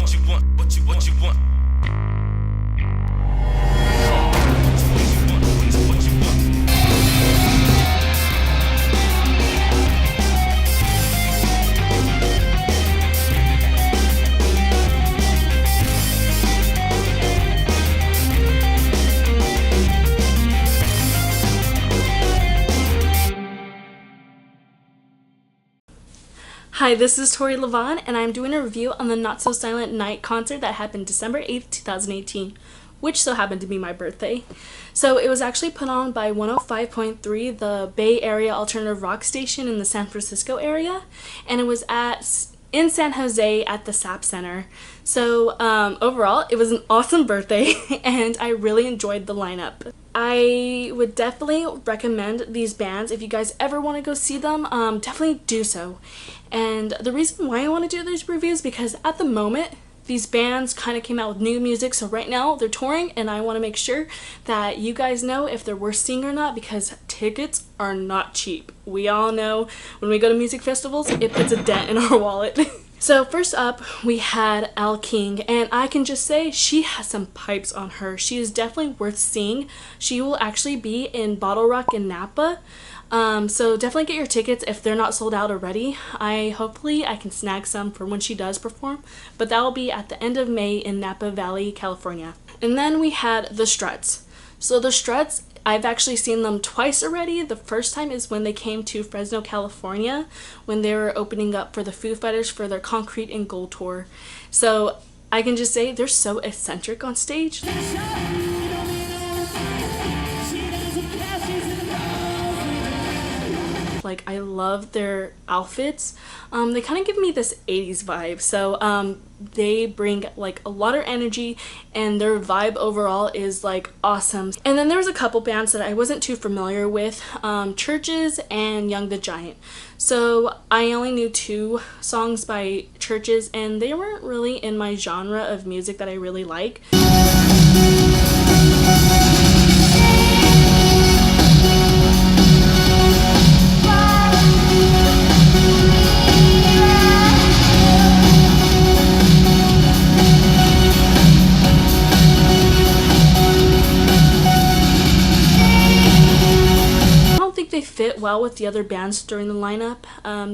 what you want, what you want. Hi, this is Tori Levon, and I'm doing a review on the Not So Silent Night concert that happened December 8th, 2018, which so happened to be my birthday. So it was actually put on by 105.3, the Bay Area alternative rock station in the San Francisco area, and it was in San Jose at the SAP Center. So overall, it was an awesome birthday, and I really enjoyed the lineup. I would definitely recommend these bands. If you guys ever want to go see them, definitely do so. And the reason why I want to do these reviews is because at the moment, these bands kind of came out with new music, so right now they're touring, and I want to make sure that you guys know if they're worth seeing or not, because tickets are not cheap. We all know when we go to music festivals, it puts a dent in our wallet. So first up, we had Elle King, and I can just say she has some pipes on her. She is definitely worth seeing. She will actually be in Bottle Rock in Napa. So definitely get your tickets if they're not sold out already. Hopefully I can snag some for when she does perform, but that will be at the end of May in Napa Valley, California. And then we had the Struts. So the Struts, I've actually seen them twice already. The first time is when they came to Fresno, California, when they were opening up for the Foo Fighters for their Concrete and Gold tour. So I can just say they're so eccentric on stage. Like, I love their outfits. They kind of give me this 80s vibe. So they bring like a lot of energy, and their vibe overall is like awesome. And then there was a couple bands that I wasn't too familiar with, Churches and Young the Giant. So I only knew 2 songs by Churches, and they weren't really in my genre of music that I really like. They fit well with the other bands during the lineup.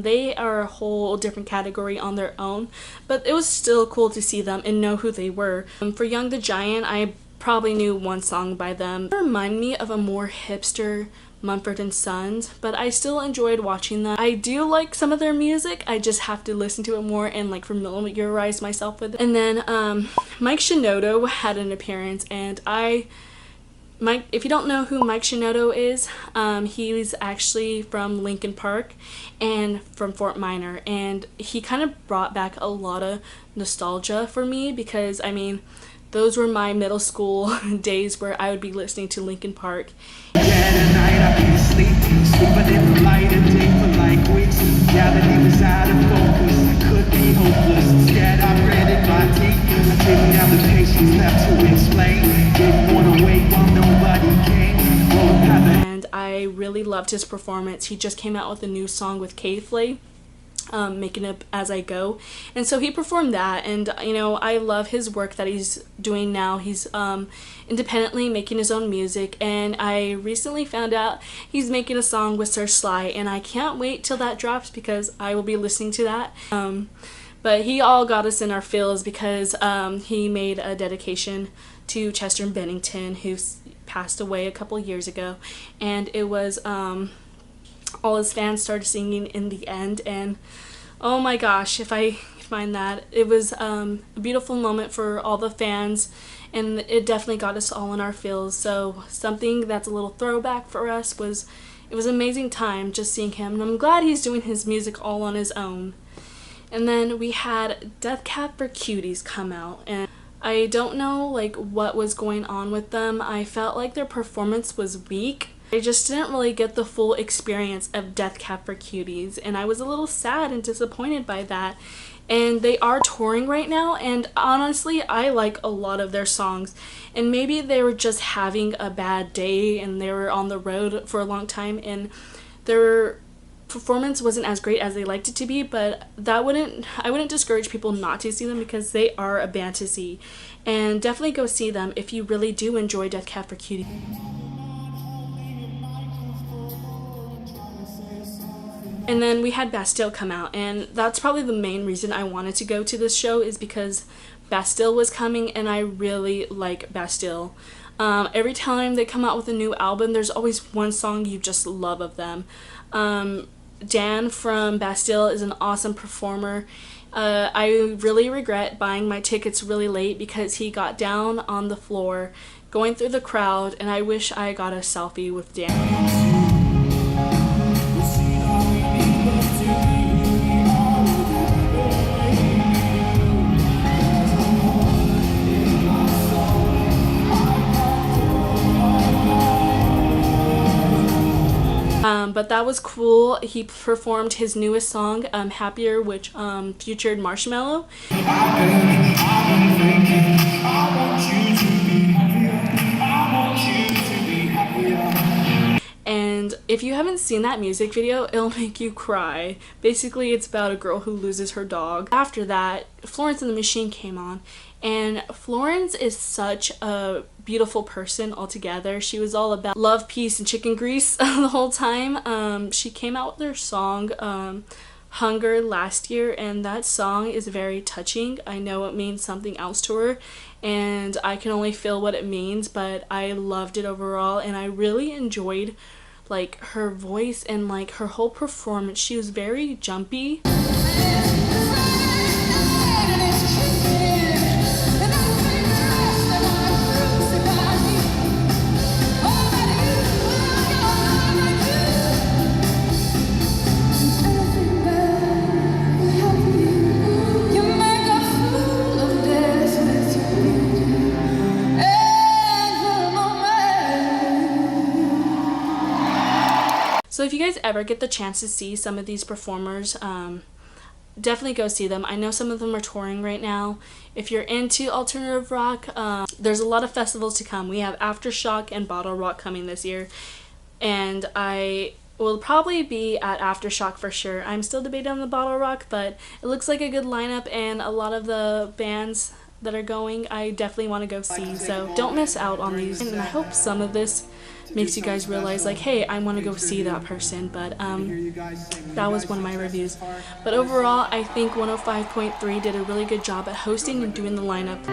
They are a whole different category on their own, but it was still cool to see them and know who they were. For Young the Giant, I probably knew 1 song by them. They remind me of a more hipster Mumford & Sons, but I still enjoyed watching them. I do like some of their music, I just have to listen to it more and like familiarize myself with it. And then Mike Shinoda had an appearance, and if you don't know who Mike Shinoda is, he's actually from Linkin Park and from Fort Minor, and he kind of brought back a lot of nostalgia for me, because I mean, those were my middle school days where I would be listening to Linkin Park. And I really loved his performance. He just came out with a new song with K-Flay, Making Up As I Go, and so he performed that, and you know, I love his work that he's doing now. He's independently making his own music, and I recently found out he's making a song with Sir Sly, and I can't wait till that drops because I will be listening to that. But he all got us in our feels because he made a dedication to Chester Bennington, who passed away a couple years ago, and it was all his fans started singing In the End, and oh my gosh, if I find that, it was a beautiful moment for all the fans, and it definitely got us all in our feels. So something that's a little throwback for us was, it was an amazing time just seeing him, and I'm glad he's doing his music all on his own. And then we had Death Cab for Cuties come out, and I don't know like what was going on with them. I felt like their performance was weak. I just didn't really get the full experience of Death Cab for Cuties, and I was a little sad and disappointed by that. And they are touring right now, and honestly, I like a lot of their songs. And maybe they were just having a bad day, and they were on the road for a long time, and their performance wasn't as great as they liked it to be, but I wouldn't discourage people not to see them because they are a band to see. And definitely go see them if you really do enjoy Death Cab for Cutie. And then we had Bastille come out, and that's probably the main reason I wanted to go to this show, is because Bastille was coming and I really like Bastille. Every time they come out with a new album, there's always one song you just love of them. Dan from Bastille is an awesome performer. I really regret buying my tickets really late because he got down on the floor going through the crowd, and I wish I got a selfie with Dan. But that was cool. He performed his newest song, Happier, which featured Marshmello. And if you haven't seen that music video, it'll make you cry. Basically, it's about a girl who loses her dog. After that, Florence and the Machine came on, and Florence is such a beautiful person altogether. She was all about love, peace, and chicken grease the whole time. She came out with her song Hunger last year, and that song is very touching. I know it means something else to her, and I can only feel what it means, but I loved it overall, and I really enjoyed like her voice and like her whole performance. She was very jumpy. So if you guys ever get the chance to see some of these performers, definitely go see them. I know some of them are touring right now. If you're into alternative rock, there's a lot of festivals to come. We have Aftershock and Bottle Rock coming this year, and I will probably be at Aftershock for sure. I'm still debating on the Bottle Rock, but it looks like a good lineup, and a lot of the bands that are going I definitely want to go see, so don't miss out on these. And I hope some of this makes you guys realize like, hey, I want to go see that person. But that was one of my reviews. But overall, I think 105.3 did a really good job at hosting and doing the lineup.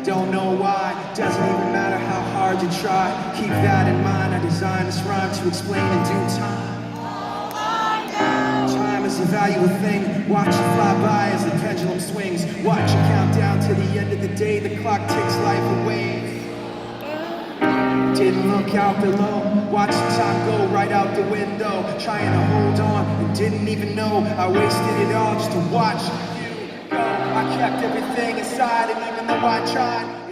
Don't know why, doesn't even matter how hard you try. Keep that in mind, I designed this rhyme to explain in due time. Time is a valuable thing, watch it fly by as the pendulum swings. Watch it count down to the end of the day, the clock takes life away. Didn't look out below, watch the time go right out the window. Trying to hold on, and didn't even know I wasted it all just to watch you go. I kept everything inside, and even though I tried